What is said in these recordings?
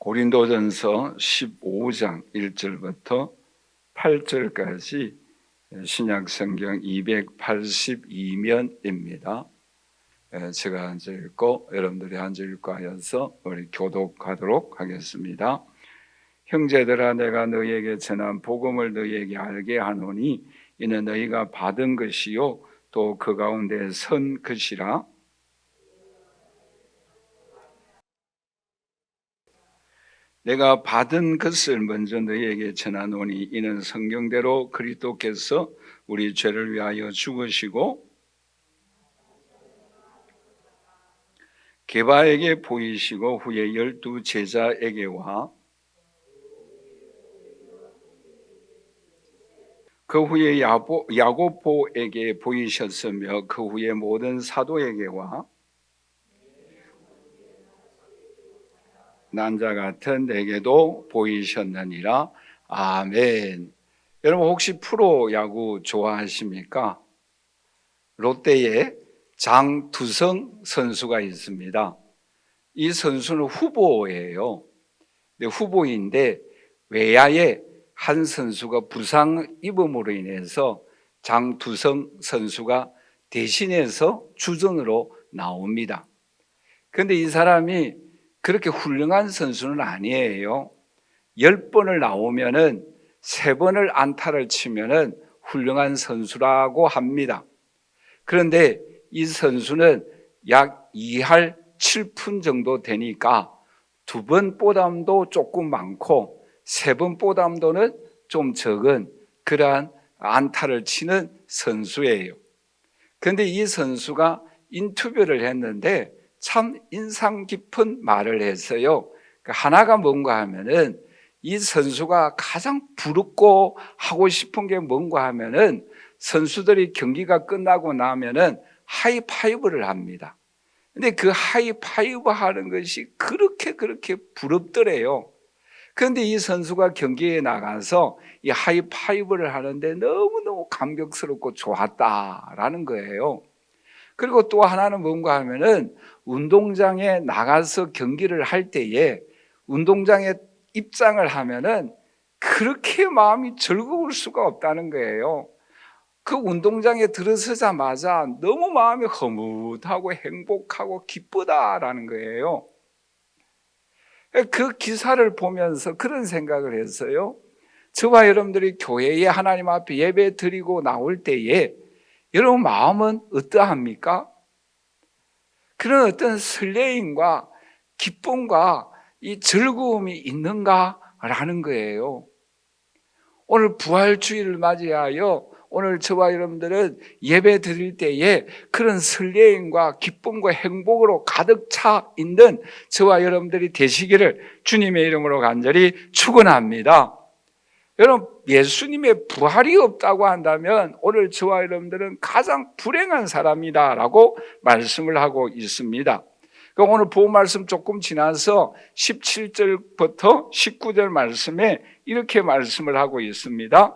고린도전서 15장 1절부터 8절까지 신약성경 282면입니다. 제가 한 절 읽고 여러분들이 한 절 읽고 하여서 우리 교독하도록 하겠습니다. 형제들아, 내가 너희에게 전한 복음을 너희에게 알게 하노니 이는 너희가 받은 것이요 또 그 가운데 선 것이라. 내가 받은 것을 먼저 너희에게 전하노니 이는 성경대로 그리스도께서 우리 죄를 위하여 죽으시고 게바에게 보이시고 후에 12 제자에게와 그 후에 야고보에게 보이셨으며 그 후에 모든 사도에게와 난자 같은 내게도 보이셨느니라. 아멘. 여러분 혹시 프로야구 좋아하십니까? 롯데에 장두성 선수가 있습니다. 이 선수는 후보예요. 후보인데 외야에 한 선수가 부상 입음으로 인해서 장두성 선수가 대신해서 주전으로 나옵니다. 그런데 이 사람이 그렇게 훌륭한 선수는 아니에요. 10번을 나오면은 3번을 안타를 치면은 훌륭한 선수라고 합니다. 그런데 이 선수는 약 2할 7푼 정도 되니까 2번 뽀담도 조금 많고 3번 뽀담도는 좀 적은 그러한 안타를 치는 선수예요. 그런데 이 선수가 인터뷰를 했는데 참 인상 깊은 말을 했어요. 하나가 뭔가 하면은 이 선수가 가장 부럽고 하고 싶은 게 뭔가 하면은 선수들이 경기가 끝나고 나면은 하이파이브를 합니다. 근데 그 하이파이브 하는 것이 그렇게 부럽더래요. 그런데 이 선수가 경기에 나가서 이 하이파이브를 하는데 너무너무 감격스럽고 좋았다라는 거예요. 그리고 또 하나는 뭔가 하면은 운동장에 나가서 경기를 할 때에 운동장에 입장을 하면은 그렇게 마음이 즐거울 수가 없다는 거예요. 그 운동장에 들어서자마자 너무 마음이 흐뭇하고 행복하고 기쁘다라는 거예요. 그 기사를 보면서 그런 생각을 했어요. 저와 여러분들이 교회에 하나님 앞에 예배 드리고 나올 때에 여러분 마음은 어떠합니까? 그런 어떤 설레임과 기쁨과 이 즐거움이 있는가라는 거예요. 오늘 부활주의를 맞이하여 오늘 저와 여러분들은 예배 드릴 때에 그런 설레임과 기쁨과 행복으로 가득 차 있는 저와 여러분들이 되시기를 주님의 이름으로 간절히 축원합니다. 여러분, 예수님의 부활이 없다고 한다면 오늘 저와 여러분들은 가장 불행한 사람이다라고 말씀을 하고 있습니다. 그럼 오늘 본 말씀 조금 지나서 17절부터 19절 말씀에 이렇게 말씀을 하고 있습니다.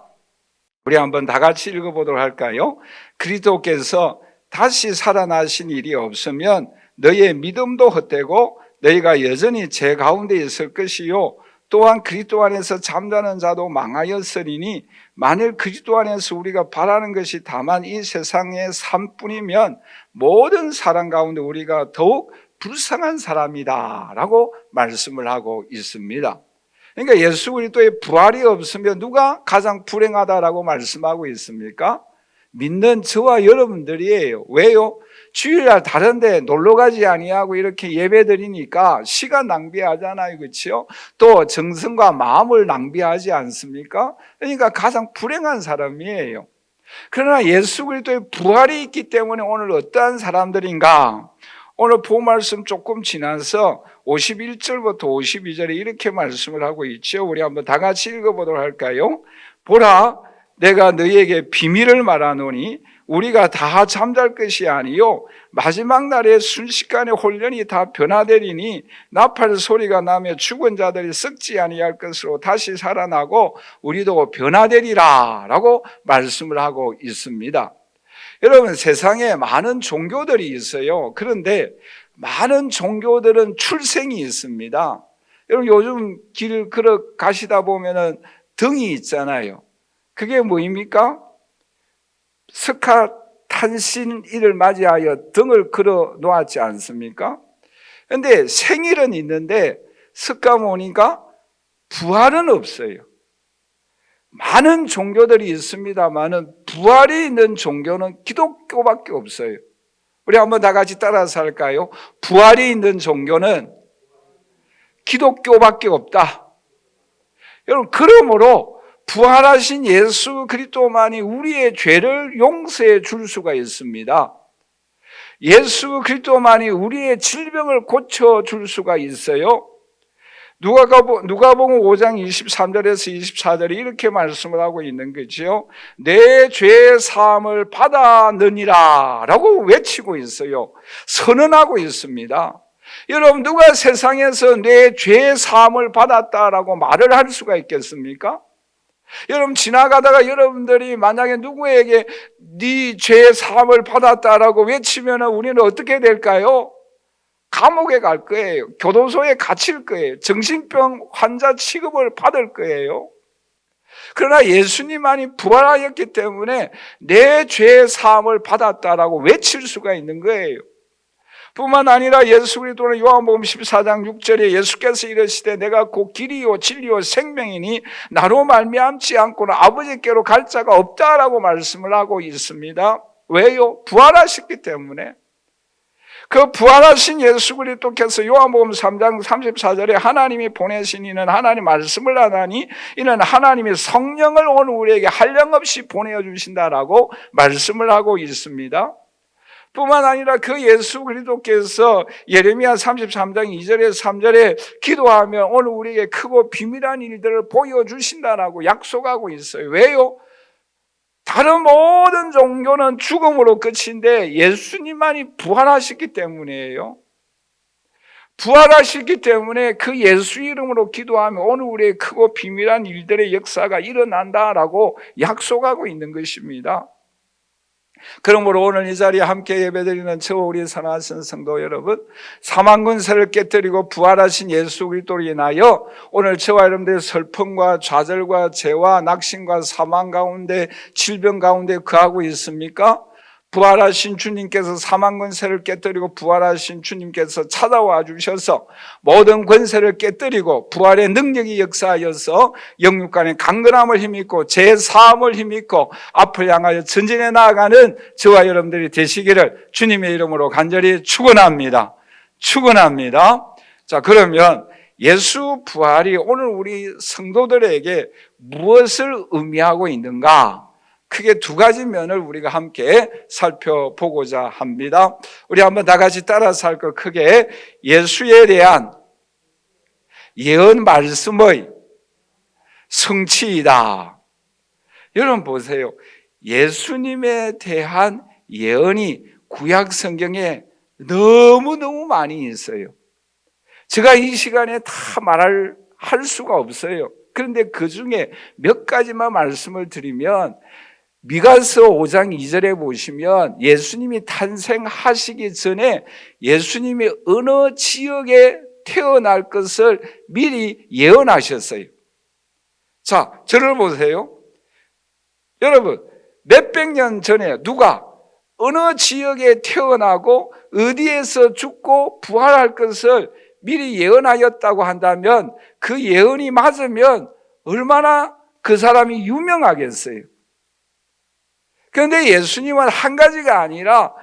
우리 한번 다 같이 읽어보도록 할까요? 그리스도께서 다시 살아나신 일이 없으면 너희의 믿음도 헛되고 너희가 여전히 죄 가운데 있을 것이요 또한 그리스도 안에서 잠자는 자도 망하였으리니 만일 그리스도 안에서 우리가 바라는 것이 다만 이 세상의 삶뿐이면 모든 사람 가운데 우리가 더욱 불쌍한 사람이다 라고 말씀을 하고 있습니다. 그러니까 예수 그리스도의 부활이 없으면 누가 가장 불행하다라고 말씀하고 있습니까? 믿는 저와 여러분들이에요. 왜요? 주일날 다른 데 놀러 가지 아니하고 이렇게 예배 드리니까 시간 낭비하잖아요. 그렇죠? 또 정성과 마음을 낭비하지 않습니까? 그러니까 가장 불행한 사람이에요. 그러나 예수 그리스도의 부활이 있기 때문에 오늘 어떠한 사람들인가? 오늘 본 말씀 조금 지나서 51절부터 52절에 이렇게 말씀을 하고 있죠. 우리 한번 다 같이 읽어보도록 할까요? 보라, 내가 너희에게 비밀을 말하노니 우리가 다 잠잘 것이 아니요 마지막 날에 순식간에 혼련이 다 변화되리니 나팔 소리가 나며 죽은 자들이 썩지 아니할 것으로 다시 살아나고 우리도 변화되리라 라고 말씀을 하고 있습니다. 여러분, 세상에 많은 종교들이 있어요. 그런데 많은 종교들은 출생이 있습니다. 여러분 요즘 길 걸어 가시다 보면은 등이 있잖아요. 그게 뭐입니까? 스카탄신일을 맞이하여 등을 걸어 놓았지 않습니까? 그런데 생일은 있는데 스카모니가 부활은 없어요. 많은 종교들이 있습니다만은 부활이 있는 종교는 기독교밖에 없어요. 우리 한번 다 같이 따라서 할까요? 부활이 있는 종교는 기독교밖에 없다. 여러분, 그러므로 부활하신 예수 그리스도만이 우리의 죄를 용서해 줄 수가 있습니다. 예수 그리스도만이 우리의 질병을 고쳐 줄 수가 있어요. 누가복음 5장 23절에서 24절에 이렇게 말씀을 하고 있는 거죠. 내 죄 사함을 받았느니라 라고 외치고 있어요. 선언하고 있습니다. 여러분, 누가 세상에서 내 죄 사함을 받았다라고 말을 할 수가 있겠습니까? 여러분, 지나가다가 여러분들이 만약에 누구에게 네 죄 사함을 받았다라고 외치면 우리는 어떻게 될까요? 감옥에 갈 거예요. 교도소에 갇힐 거예요. 정신병 환자 취급을 받을 거예요. 그러나 예수님만이 부활하였기 때문에 내 죄 사함을 받았다라고 외칠 수가 있는 거예요. 뿐만 아니라 예수 그리스도는 요한복음 14장 6절에 예수께서 이르시되 내가 곧 길이요 진리요 생명이니 나로 말미암지 않고는 아버지께로 갈 자가 없다라고 말씀을 하고 있습니다. 왜요? 부활하셨기 때문에. 그 부활하신 예수 그리스도께서 요한복음 3장 34절에 하나님이 보내신 이는 하나님 말씀을 하나니 이는 하나님이 성령을 오늘 우리에게 한량없이 보내주신다라고 말씀을 하고 있습니다. 뿐만 아니라 그 예수 그리스도께서 예레미야 33장 2절에 3절에 기도하면 오늘 우리에게 크고 비밀한 일들을 보여주신다라고 약속하고 있어요. 왜요? 다른 모든 종교는 죽음으로 끝인데 예수님만이 부활하셨기 때문이에요. 부활하셨기 때문에 그 예수 이름으로 기도하면 오늘 우리의 크고 비밀한 일들의 역사가 일어난다라고 약속하고 있는 것입니다. 그러므로 오늘 이 자리에 함께 예배드리는 저와 우리 사랑하신 성도 여러분, 사망 권세를 깨뜨리고 부활하신 예수 그리스도로 인하여 오늘 저와 여러분들의 슬픔과 좌절과 죄와 낙심과 사망 가운데 질병 가운데 거하고 있습니까? 부활하신 주님께서 사망 권세를 깨뜨리고 부활하신 주님께서 찾아와 주셔서 모든 권세를 깨뜨리고 부활의 능력이 역사하여서 영육 간의 강건함을 힘입고 죄사함을 힘입고 앞을 향하여 전진해 나아가는 저와 여러분들이 되시기를 주님의 이름으로 간절히 축원합니다. 축원합니다. 자, 그러면 예수 부활이 오늘 우리 성도들에게 무엇을 의미하고 있는가? 크게 두 가지 면을 우리가 함께 살펴보고자 합니다. 우리 한번 다 같이 따라서 할 것 크게 예수에 대한 예언 말씀의 성취이다. 여러분 보세요. 예수님에 대한 예언이 구약 성경에 너무너무 많이 있어요. 제가 이 시간에 다 할 수가 없어요. 그런데 그 중에 몇 가지만 말씀을 드리면 미가서 5장 2절에 보시면 예수님이 탄생하시기 전에 예수님이 어느 지역에 태어날 것을 미리 예언하셨어요. 자, 저를 보세요. 여러분, 몇백 년 전에 누가 어느 지역에 태어나고 어디에서 죽고 부활할 것을 미리 예언하였다고 한다면 그 예언이 맞으면 얼마나 그 사람이 유명하겠어요. 그런데 예수님은 한 가지가 아니라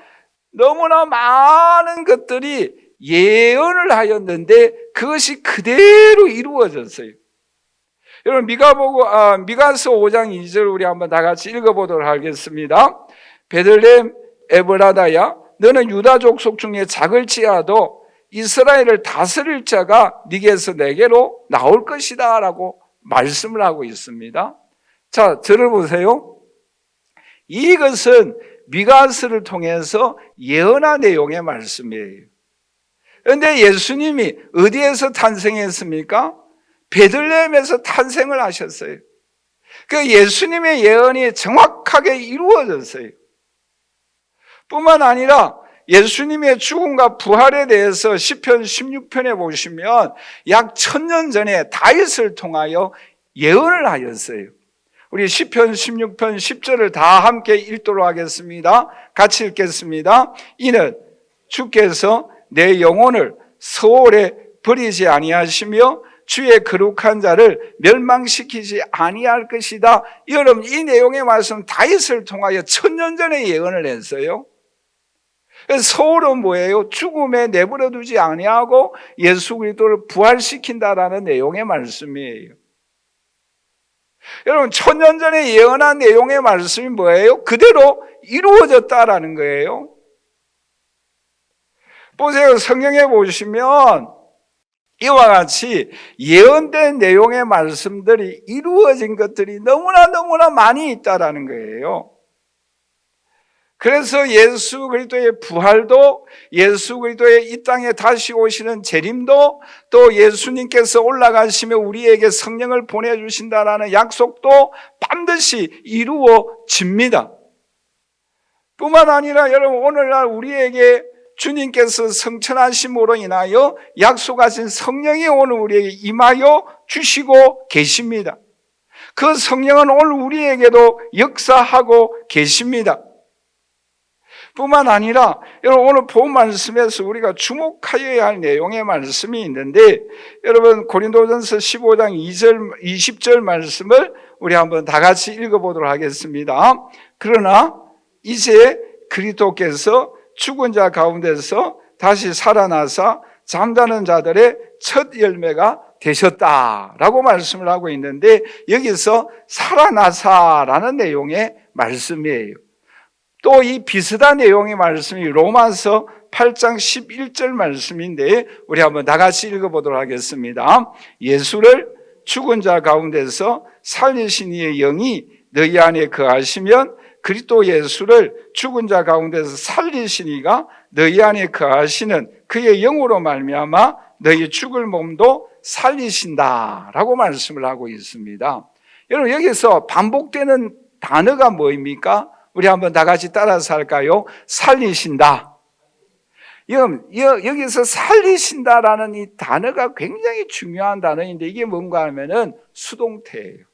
너무나 많은 것들이 예언을 하였는데 그것이 그대로 이루어졌어요. 여러분 미가서 5장 2절 우리 한번 다 같이 읽어보도록 하겠습니다. 베들레헴 에브라다야 너는 유다 족속 중에 작을지라도 이스라엘을 다스릴 자가 네게서 내게로 나올 것이다 라고 말씀을 하고 있습니다. 자, 저를 보세요. 이것은 미가서를 통해서 예언한 내용의 말씀이에요. 그런데 예수님이 어디에서 탄생했습니까? 베들레헴에서 탄생을 하셨어요. 그 예수님의 예언이 정확하게 이루어졌어요. 뿐만 아니라 예수님의 죽음과 부활에 대해서 시편 16편에 보시면 약 1000년 전에 다윗을 통하여 예언을 하였어요. 우리 시편 16편 10절을 다 함께 읽도록 하겠습니다. 같이 읽겠습니다. 이는 주께서 내 영혼을 서울에 버리지 아니하시며 주의 거룩한 자를 멸망시키지 아니할 것이다. 여러분, 이 내용의 말씀 다윗을 통하여 1000년 전에 예언을 했어요. 서울은 뭐예요? 죽음에 내버려 두지 아니하고 예수 그리스도를 부활시킨다라는 내용의 말씀이에요. 여러분, 1000년 전에 예언한 내용의 말씀이 뭐예요? 그대로 이루어졌다라는 거예요. 보세요. 성경에 보시면 이와 같이 예언된 내용의 말씀들이 이루어진 것들이 너무나 많이 있다라는 거예요. 그래서 예수 그리스도의 부활도, 예수 그리스도의 이 땅에 다시 오시는 재림도, 또 예수님께서 올라가시며 우리에게 성령을 보내주신다라는 약속도 반드시 이루어집니다. 뿐만 아니라 여러분, 오늘날 우리에게 주님께서 성천하심으로 인하여 약속하신 성령이 오늘 우리에게 임하여 주시고 계십니다. 그 성령은 오늘 우리에게도 역사하고 계십니다. 뿐만 아니라 여러분, 오늘 본 말씀에서 우리가 주목하여야 할 내용의 말씀이 있는데, 여러분 고린도전서 15장 2절 20절 말씀을 우리 한번 다 같이 읽어보도록 하겠습니다. 그러나 이제 그리스도께서 죽은 자 가운데서 다시 살아나사 잠자는 자들의 첫 열매가 되셨다라고 말씀을 하고 있는데, 여기서 살아나사라는 내용의 말씀이에요. 또 이 비슷한 내용의 말씀이 로마서 8장 11절 말씀인데, 우리 한번 다 같이 읽어보도록 하겠습니다. 예수를 죽은 자 가운데서 살리신 이의 영이 너희 안에 거하시면 그리스도 예수를 죽은 자 가운데서 살리신 이가 너희 안에 거하시는 그의 영으로 말미암아 너희 죽을 몸도 살리신다라고 말씀을 하고 있습니다. 여러분, 여기서 반복되는 단어가 뭐입니까? 우리 한번 다 같이 따라서 할까요? 살리신다. 여기서 살리신다라는 이 단어가 굉장히 중요한 단어인데, 이게 뭔가 하면은 수동태예요.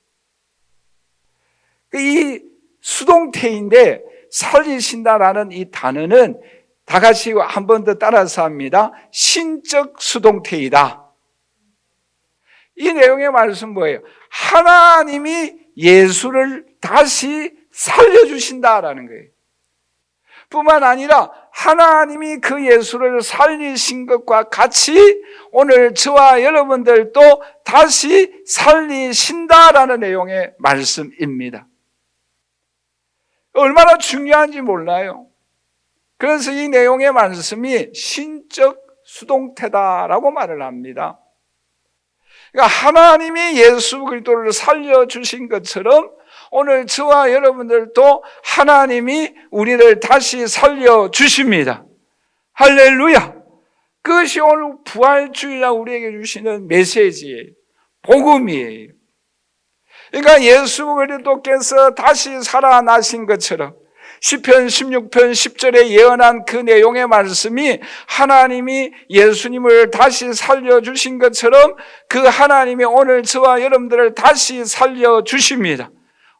이 수동태인데 살리신다라는 이 단어는 다 같이 한 번 더 따라서 합니다. 신적 수동태이다. 이 내용의 말씀 뭐예요? 하나님이 예수를 다시 살려주신다라는 거예요. 뿐만 아니라 하나님이 그 예수를 살리신 것과 같이 오늘 저와 여러분들도 다시 살리신다라는 내용의 말씀입니다. 얼마나 중요한지 몰라요. 그래서 이 내용의 말씀이 신적 수동태다라고 말을 합니다. 그러니까 하나님이 예수 그리스도를 살려주신 것처럼 오늘 저와 여러분들도 하나님이 우리를 다시 살려주십니다. 할렐루야! 그것이 오늘 부활주일날 우리에게 주시는 메시지예요. 복음이에요. 그러니까 예수 그리스도께서 다시 살아나신 것처럼 시편 16편 10절에 예언한 그 내용의 말씀이 하나님이 예수님을 다시 살려주신 것처럼 그 하나님이 오늘 저와 여러분들을 다시 살려주십니다.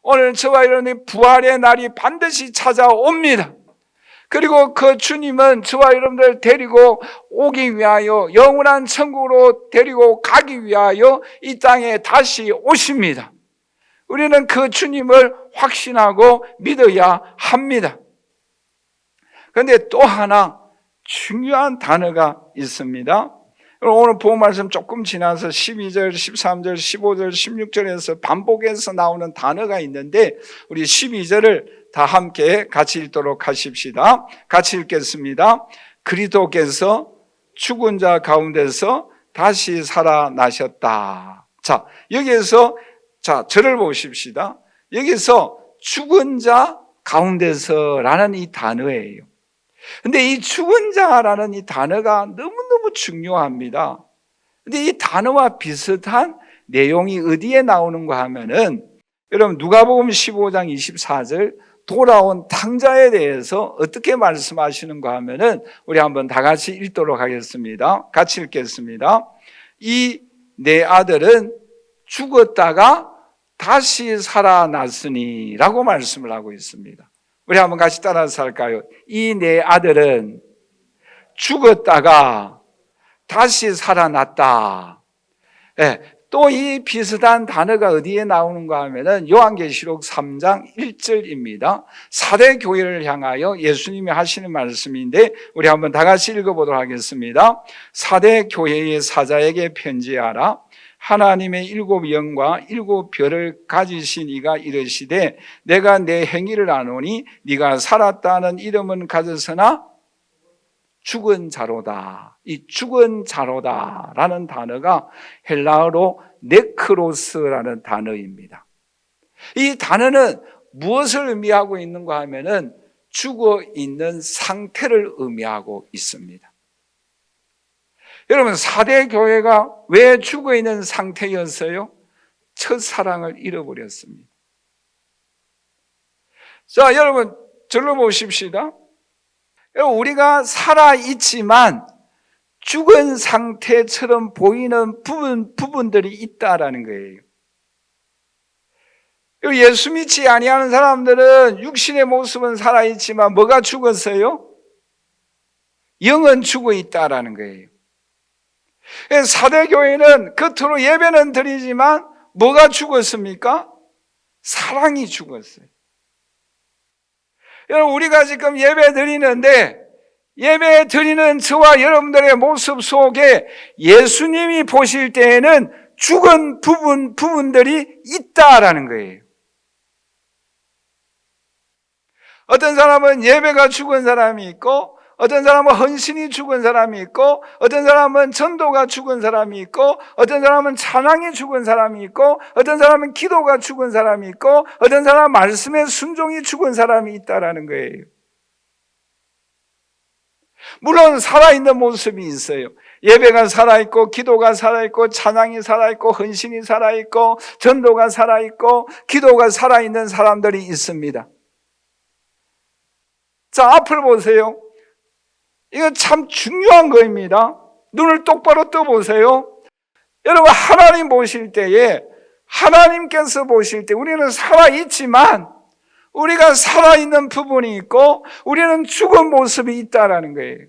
오늘 저와 여러분의 부활의 날이 반드시 찾아옵니다. 그리고 그 주님은 저와 여러분들을 데리고 오기 위하여 영원한 천국으로 데리고 가기 위하여 이 땅에 다시 오십니다. 우리는 그 주님을 확신하고 믿어야 합니다. 그런데 또 하나 중요한 단어가 있습니다. 오늘 본 말씀 조금 지나서 12절, 13절, 15절, 16절에서 반복해서 나오는 단어가 있는데, 우리 12절을 다 함께 같이 읽도록 하십시다. 같이 읽겠습니다. 그리스도께서 죽은 자 가운데서 다시 살아나셨다. 자, 여기에서 저를 보십시다. 여기서 죽은 자 가운데서라는 이 단어예요. 근데 이 죽은 자라는 이 단어가 너무너무 중요합니다. 근데 이 단어와 비슷한 내용이 어디에 나오는가 하면은, 여러분 누가복음 15장 24절, 돌아온 탕자에 대해서 어떻게 말씀하시는가 하면은 우리 한번 다 같이 읽도록 하겠습니다. 같이 읽겠습니다. 이 내 아들은 죽었다가 다시 살아났으니 라고 말씀을 하고 있습니다. 우리 한번 같이 따라서 할까요? 이 내 아들은 죽었다가 다시 살아났다. 네, 또 이 비슷한 단어가 어디에 나오는가 하면은 요한계시록 3장 1절입니다. 사대 교회를 향하여 예수님이 하시는 말씀인데 우리 한번 다 같이 읽어보도록 하겠습니다. 사대 교회의 사자에게 편지하라. 하나님의 7 영과 7 별을 가지신 이가 이르시되 내가 내 행위를 아노니 네가 살았다는 이름은 가졌으나 죽은 자로다. 이 죽은 자로다라는 단어가 헬라어로 네크로스라는 단어입니다. 이 단어는 무엇을 의미하고 있는가 하면은 죽어 있는 상태를 의미하고 있습니다. 여러분, 사대 교회가 왜 죽어 있는 상태였어요? 첫사랑을 잃어버렸습니다. 자, 여러분, 절로 보십시다. 우리가 살아있지만 죽은 상태처럼 보이는 부분들이 있다라는 거예요. 예수 믿지 아니하는 사람들은 육신의 모습은 살아있지만 뭐가 죽었어요? 영은 죽어 있다라는 거예요. 사대교회는 겉으로 예배는 드리지만 뭐가 죽었습니까? 사랑이 죽었어요. 여러분, 우리가 지금 예배 드리는데 예배 드리는 저와 여러분들의 모습 속에 예수님이 보실 때에는 죽은 부분들이 있다라는 거예요. 어떤 사람은 예배가 죽은 사람이 있고, 어떤 사람은 헌신이 죽은 사람이 있고, 어떤 사람은 전도가 죽은 사람이 있고, 어떤 사람은 찬양이 죽은 사람이 있고, 어떤 사람은 기도가 죽은 사람이 있고, 어떤 사람은 말씀의 순종이 죽은 사람이 있다라는 거예요. 물론 살아있는 모습이 있어요. 예배가 살아있고, 기도가 살아있고, 찬양이 살아있고, 헌신이 살아있고, 전도가 살아있고, 기도가 살아있는 사람들이 있습니다. 자, 앞을 보세요. 이거 참 중요한 거입니다. 눈을 똑바로 떠보세요. 여러분, 하나님 보실 때에, 하나님께서 보실 때 우리는 살아있지만 우리가 살아있는 부분이 있고 우리는 죽은 모습이 있다라는 거예요.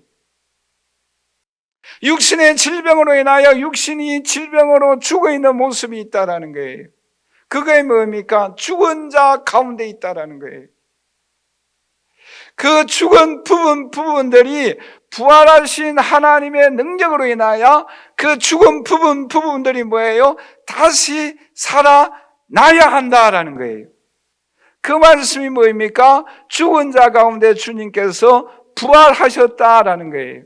육신의 질병으로 인하여 육신이 질병으로 죽어있는 모습이 있다라는 거예요. 그게 뭡니까? 죽은 자 가운데 있다라는 거예요. 그 죽은 부분들이 부활하신 하나님의 능력으로 인하여 그 죽은 부분들이 뭐예요? 다시 살아나야 한다라는 거예요. 그 말씀이 뭐입니까? 죽은 자 가운데 주님께서 부활하셨다라는 거예요.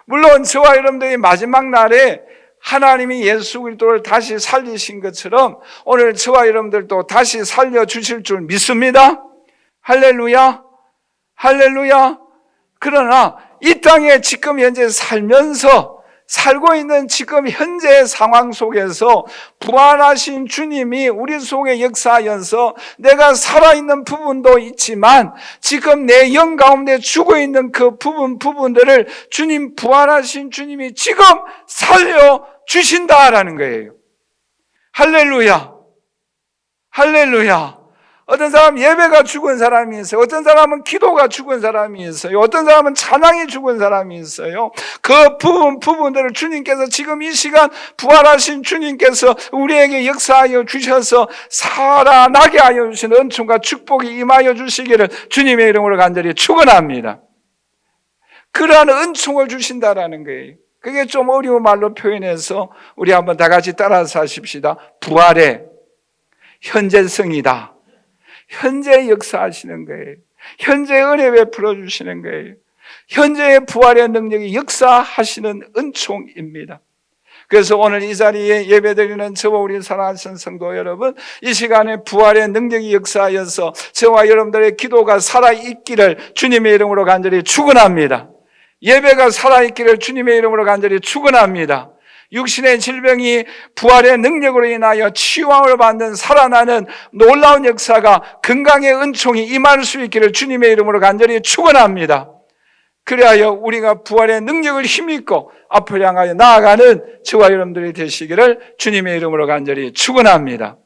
물론 저와 여러분들이 마지막 날에 하나님이 예수 그리스도를 다시 살리신 것처럼 오늘 저와 여러분들도 다시 살려주실 줄 믿습니다. 할렐루야, 할렐루야. 그러나 이 땅에 지금 현재 살고 있는 지금 현재의 상황 속에서 부활하신 주님이 우리 속에 역사하여서 내가 살아있는 부분도 있지만 지금 내 영 가운데 죽어있는 그 부분들을 주님, 부활하신 주님이 지금 살려주신다라는 거예요. 할렐루야, 할렐루야. 어떤 사람은 예배가 죽은 사람이 있어요. 어떤 사람은 기도가 죽은 사람이 있어요. 어떤 사람은 찬양이 죽은 사람이 있어요. 그 부분들을 주님께서 지금 이 시간 부활하신 주님께서 우리에게 역사하여 주셔서 살아나게 하여 주시는 은총과 축복이 임하여 주시기를 주님의 이름으로 간절히 축원합니다. 그러한 은총을 주신다라는 거예요. 그게 좀 어려운 말로 표현해서 우리 한번 다 같이 따라서 하십시다. 부활의 현재성이다. 현재 역사하시는 거예요. 현재 은혜 베풀어 주시는 거예요. 현재의 부활의 능력이 역사하시는 은총입니다. 그래서 오늘 이 자리에 예배드리는 저와 우리 사랑하는 성도 여러분, 이 시간에 부활의 능력이 역사하여서 저와 여러분들의 기도가 살아있기를 주님의 이름으로 간절히 축원합니다. 예배가 살아있기를 주님의 이름으로 간절히 축원합니다. 육신의 질병이 부활의 능력으로 인하여 치유함을 받는 살아나는 놀라운 역사가 건강의 은총이 임할 수 있기를 주님의 이름으로 간절히 축원합니다. 그리하여 우리가 부활의 능력을 힘입고 앞을 향하여 나아가는 저와 여러분들이 되시기를 주님의 이름으로 간절히 축원합니다.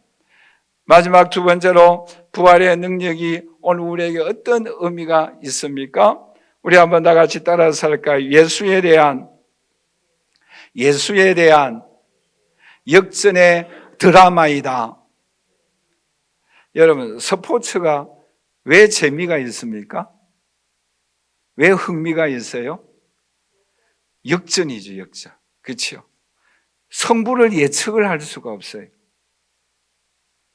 마지막 두 번째로 부활의 능력이 오늘 우리에게 어떤 의미가 있습니까? 우리 한번 다 같이 따라서 할까요? 예수에 대한 역전의 드라마이다. 여러분, 스포츠가 왜 재미가 있습니까? 왜 흥미가 있어요? 역전이죠, 역전. 그렇죠? 승부를 예측을 할 수가 없어요.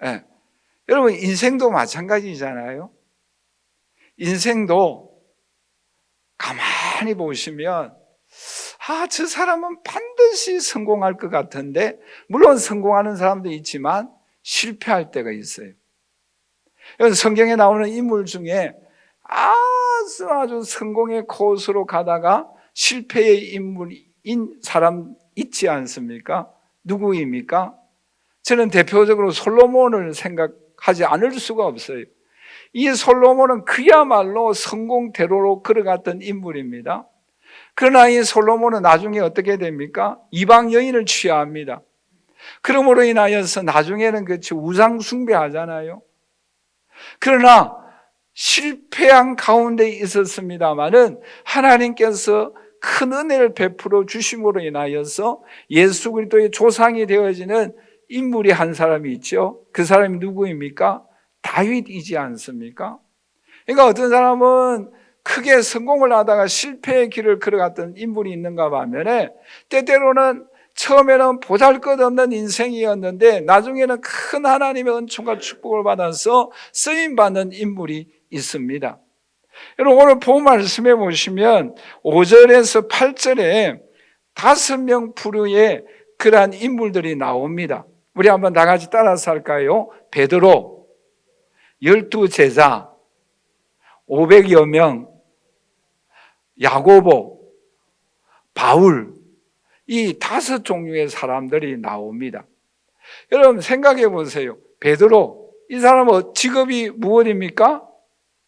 네. 여러분, 인생도 마찬가지잖아요. 인생도 가만히 보시면 저 사람은 반드시 성공할 것 같은데, 물론 성공하는 사람도 있지만 실패할 때가 있어요. 성경에 나오는 인물 중에 아주 성공의 코스로 가다가 실패의 인물인 사람 있지 않습니까? 누구입니까? 저는 대표적으로 솔로몬을 생각하지 않을 수가 없어요. 이 솔로몬은 그야말로 성공대로로 걸어갔던 인물입니다. 그러나 이 솔로몬은 나중에 어떻게 됩니까? 이방 여인을 취합니다. 그러므로 인하여서 나중에는 우상 숭배하잖아요. 그러나 실패한 가운데 있었습니다마는 하나님께서 큰 은혜를 베풀어 주심으로 인하여서 예수 그리스도의 조상이 되어지는 인물이 한 사람이 있죠. 그 사람이 누구입니까? 다윗이지 않습니까? 그러니까 어떤 사람은 크게 성공을 하다가 실패의 길을 걸어갔던 인물이 있는가 반면에 때때로는 처음에는 보잘것없는 인생이었는데 나중에는 큰 하나님의 은총과 축복을 받아서 쓰임받는 인물이 있습니다. 여러분, 오늘 본 말씀해 보시면 5절에서 8절에 5명 부류의 그러한 인물들이 나옵니다. 우리 한번 다 같이 따라서 할까요? 베드로, 12제자, 500여 명, 야고보, 바울, 이 5종류의 사람들이 나옵니다. 여러분 생각해 보세요. 베드로, 이 사람은 직업이 무엇입니까?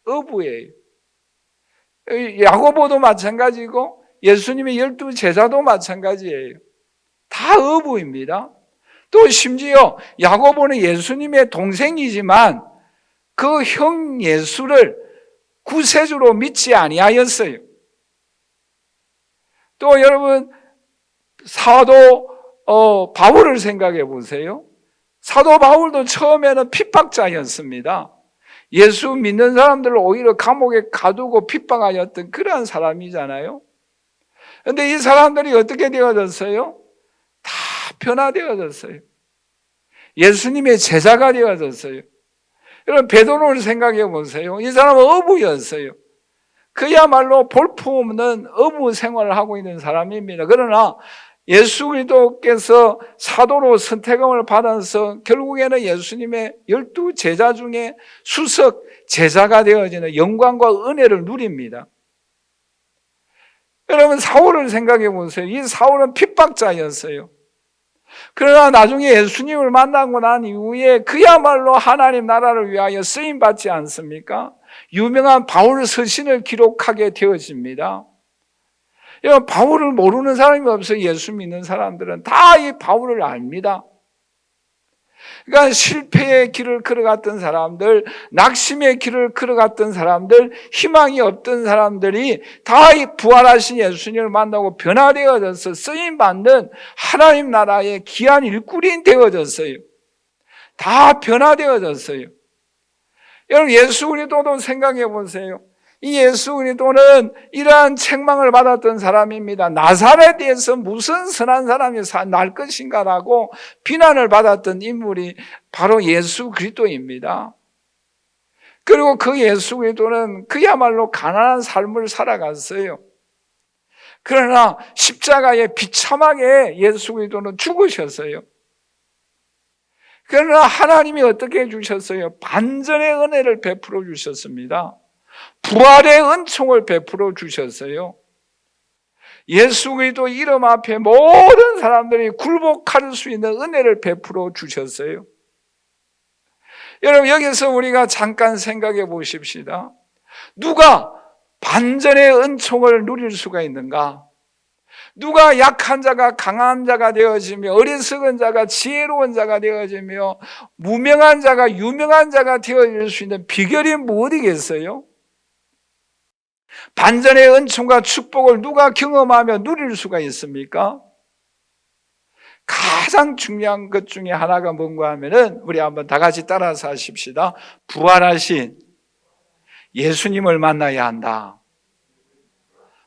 어부예요. 야고보도 마찬가지고 예수님의 12제자도 마찬가지예요. 다 어부입니다. 또 심지어 야고보는 예수님의 동생이지만 그 형 예수를 구세주로 믿지 아니하였어요. 또 여러분 사도 바울을 생각해 보세요. 사도 바울도 처음에는 핍박자였습니다. 예수 믿는 사람들을 오히려 감옥에 가두고 핍박하였던 그러한 사람이잖아요. 그런데 이 사람들이 어떻게 되어졌어요? 다 변화되어졌어요. 예수님의 제자가 되어졌어요. 여러분 베드로를 생각해 보세요. 이 사람은 어부였어요. 그야말로 볼품없는 어부 생활을 하고 있는 사람입니다. 그러나 예수 그리스도께서 사도로 선택을 받아서 결국에는 예수님의 12제자 중에 수석 제자가 되어지는 영광과 은혜를 누립니다. 여러분 사울을 생각해 보세요. 이 사울은 핍박자였어요. 그러나 나중에 예수님을 만나고 난 이후에 그야말로 하나님 나라를 위하여 쓰임받지 않습니까? 유명한 바울 서신을 기록하게 되어집니다. 여러분 바울을 모르는 사람이 없어요. 예수 믿는 사람들은 다 이 바울을 압니다. 그러니까 실패의 길을 걸어갔던 사람들, 낙심의 길을 걸어갔던 사람들, 희망이 없던 사람들이 다 이 부활하신 예수님을 만나고 변화되어져서 쓰임받는 하나님 나라의 귀한 일꾼이 되어졌어요. 다 변화되어졌어요. 여러분 예수 그리스도도 생각해 보세요. 이 예수 그리스도는 이러한 책망을 받았던 사람입니다. 나사렛에서 무슨 선한 사람이 날 것인가라고 비난을 받았던 인물이 바로 예수 그리스도입니다. 그리고 그 예수 그리스도는 그야말로 가난한 삶을 살아갔어요. 그러나 십자가에 비참하게 예수 그리스도는 죽으셨어요. 그러나 하나님이 어떻게 해주셨어요? 반전의 은혜를 베풀어 주셨습니다. 부활의 은총을 베풀어 주셨어요. 예수 그리스도 이름 앞에 모든 사람들이 굴복할 수 있는 은혜를 베풀어 주셨어요. 여러분, 여기서 우리가 잠깐 생각해 보십시다. 누가 반전의 은총을 누릴 수가 있는가? 누가 약한 자가 강한 자가 되어지며 어리석은 자가 지혜로운 자가 되어지며 무명한 자가 유명한 자가 되어질 수 있는 비결이 무엇이겠어요? 반전의 은총과 축복을 누가 경험하며 누릴 수가 있습니까? 가장 중요한 것 중에 하나가 뭔가 하면은, 우리 한번 다 같이 따라서 하십시다. 부활하신 예수님을 만나야 한다.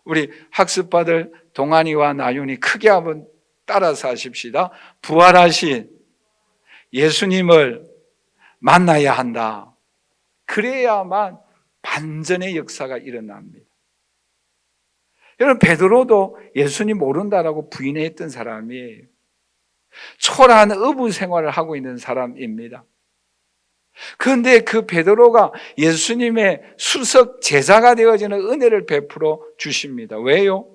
우리 학습받을 동안이와 나윤이 크게 한번 따라서 하십시다. 부활하신 예수님을 만나야 한다. 그래야만 반전의 역사가 일어납니다. 여러분, 베드로도 예수님 모른다라고 부인했던 사람이에요. 초라한 어부 생활을 하고 있는 사람입니다. 그런데 그 베드로가 예수님의 수석 제자가 되어지는 은혜를 베풀어 주십니다. 왜요?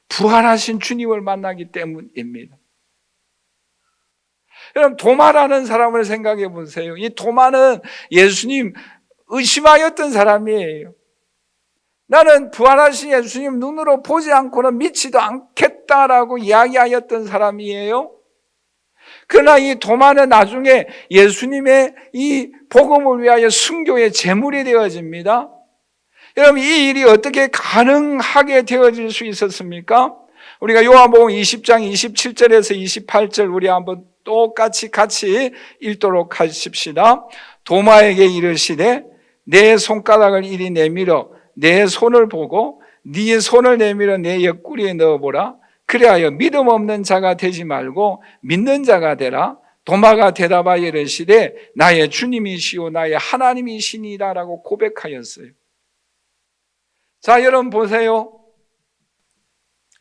부활하신 주님을 만나기 때문입니다. 여러분, 도마라는 사람을 생각해 보세요. 이 도마는 예수님 의심하였던 사람이에요. 나는 부활하신 예수님 눈으로 보지 않고는 믿지도 않겠다라고 이야기하였던 사람이에요. 그러나 이 도마는 나중에 예수님의 이 복음을 위하여 순교의 제물이 되어집니다. 여러분, 이 일이 어떻게 가능하게 되어질 수 있었습니까? 우리가 요한복음 20장 27절에서 28절 우리 한번 똑같이 같이 읽도록 하십시다. 도마에게 이르시되 내 손가락을 이리 내밀어 내 손을 보고 네 손을 내밀어 내 옆구리에 넣어보라. 그리하여 믿음 없는 자가 되지 말고 믿는 자가 되라. 도마가 대답하여 이르시되 나의 주님이시오 나의 하나님이시니라 라고 고백하였어요. 자, 여러분 보세요.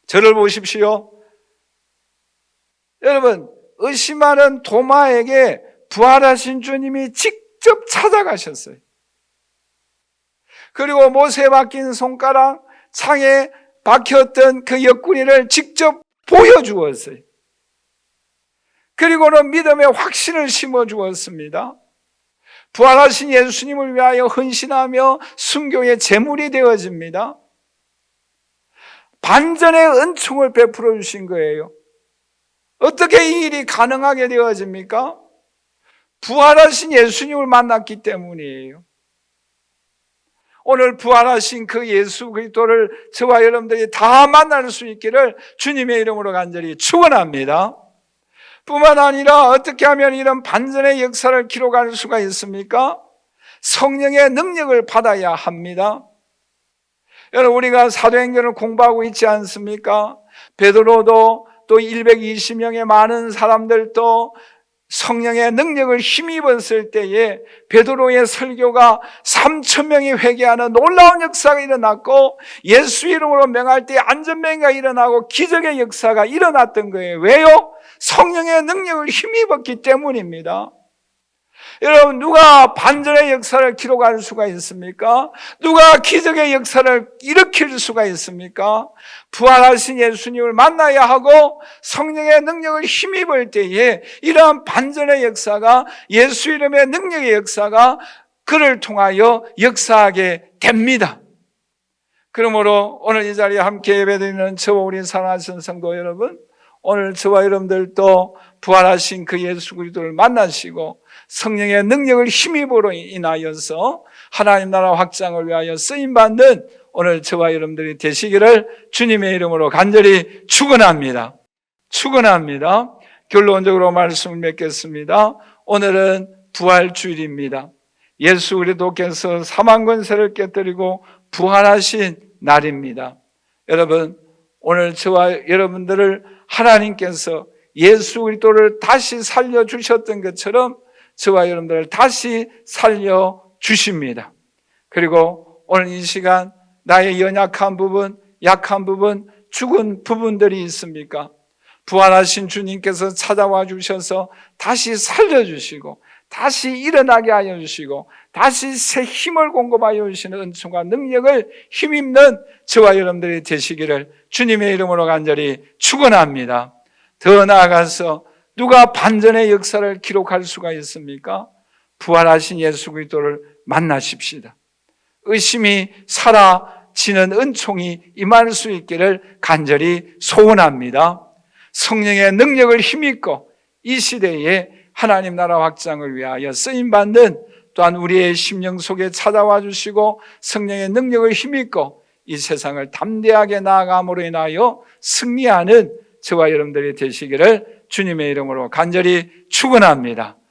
저를 보십시오. 여러분, 의심하는 도마에게 부활하신 주님이 직접 찾아가셨어요. 그리고 못에 박힌 손가락, 창에 박혔던 그 옆구리를 직접 보여주었어요. 그리고는 믿음의 확신을 심어주었습니다. 부활하신 예수님을 위하여 헌신하며 순교의 제물이 되어집니다. 반전의 은총을 베풀어 주신 거예요. 어떻게 이 일이 가능하게 되어집니까? 부활하신 예수님을 만났기 때문이에요. 오늘 부활하신 그 예수 그리스도를 저와 여러분들이 다 만날 수 있기를 주님의 이름으로 간절히 축원합니다. 뿐만 아니라 어떻게 하면 이런 반전의 역사를 기록할 수가 있습니까? 성령의 능력을 받아야 합니다. 여러분, 우리가 사도행전을 공부하고 있지 않습니까? 베드로도 또 120명의 많은 사람들도 성령의 능력을 힘입었을 때에 베드로의 설교가 3,000명이 회개하는 놀라운 역사가 일어났고, 예수 이름으로 명할 때 안전명예가 일어나고 기적의 역사가 일어났던 거예요. 왜요? 성령의 능력을 힘입었기 때문입니다. 여러분, 누가 반전의 역사를 기록할 수가 있습니까? 누가 기적의 역사를 일으킬 수가 있습니까? 부활하신 예수님을 만나야 하고 성령의 능력을 힘입을 때에 이러한 반전의 역사가, 예수 이름의 능력의 역사가 그를 통하여 역사하게 됩니다. 그러므로 오늘 이 자리에 함께 예배드리는 저와 우리 사랑하는 성도 여러분, 오늘 저와 여러분들도 부활하신 그 예수 그리스도를 만나시고 성령의 능력을 힘입으로 인하여서 하나님 나라 확장을 위하여 쓰임받는 오늘 저와 여러분들이 되시기를 주님의 이름으로 간절히 축원합니다. 축원합니다. 결론적으로 말씀을 맺겠습니다. 오늘은 부활주일입니다. 예수 그리스도께서 사망 권세를 깨뜨리고 부활하신 날입니다. 여러분, 오늘 저와 여러분들을 하나님께서 예수 그리스도를 다시 살려주셨던 것처럼 저와 여러분들을 다시 살려주십니다. 그리고 오늘 이 시간 나의 연약한 부분, 약한 부분, 죽은 부분들이 있습니까? 부활하신 주님께서 찾아와 주셔서 다시 살려주시고 다시 일어나게 하여 주시고 다시 새 힘을 공급하여 주시는 은총과 능력을 힘입는 저와 여러분들이 되시기를 주님의 이름으로 간절히 축원합니다. 더 나아가서 누가 반전의 역사를 기록할 수가 있습니까? 부활하신 예수 그리스도를 만나십시다. 의심이 사라지는 은총이 임할 수 있기를 간절히 소원합니다. 성령의 능력을 힘입고 이 시대에 하나님 나라 확장을 위하여 쓰임받는, 또한 우리의 심령 속에 찾아와 주시고 성령의 능력을 힘입고 이 세상을 담대하게 나아감으로 인하여 승리하는 저와 여러분들이 되시기를 주님의 이름으로 간절히 축원합니다.